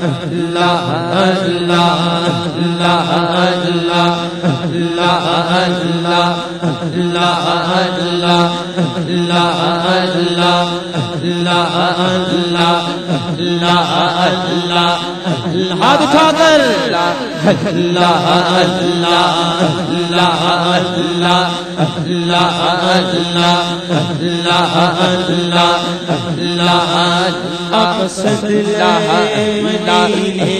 اللہ اللہ اللہ اللہ اللہ اللہ اللہ اللہ اللہ اللہ اللہ اللہ اللہ ہاتھ اٹھا کر اللہ اللہ اللہ اللہ اللہ اللہ اللہ اللہ اقصد اللہ مدینے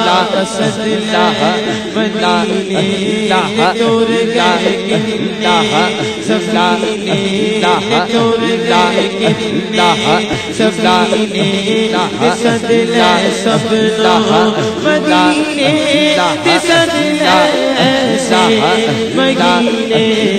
اقصد اللہ مدینے دور گئے اللہ سفینے دور گئے اللہ سفینے صد لے سب لوگ مدینے صد لے ایسے مدینے اللہ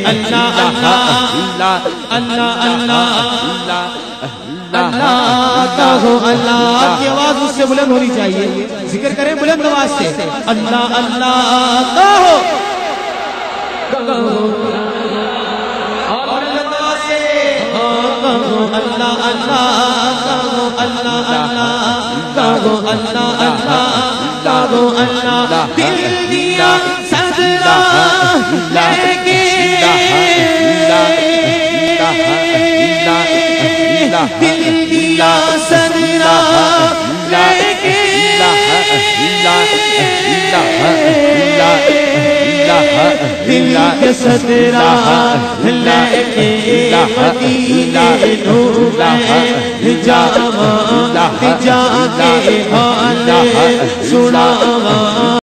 اللہ اللہ اللہ اللہ اللہ کی آواز اس سے بلند ہونی چاہیے. ذکر کریں بلند آواز سے اللہ اللہ کہو اللہ اللہ اللہ کہو اللہ اللہ کہو اللہ دل دیا صدرہ لے کے دل دیا صدرہ لے کے دل کے صدرہ لے کے مدینے نور جاواں جا کے حال سناواں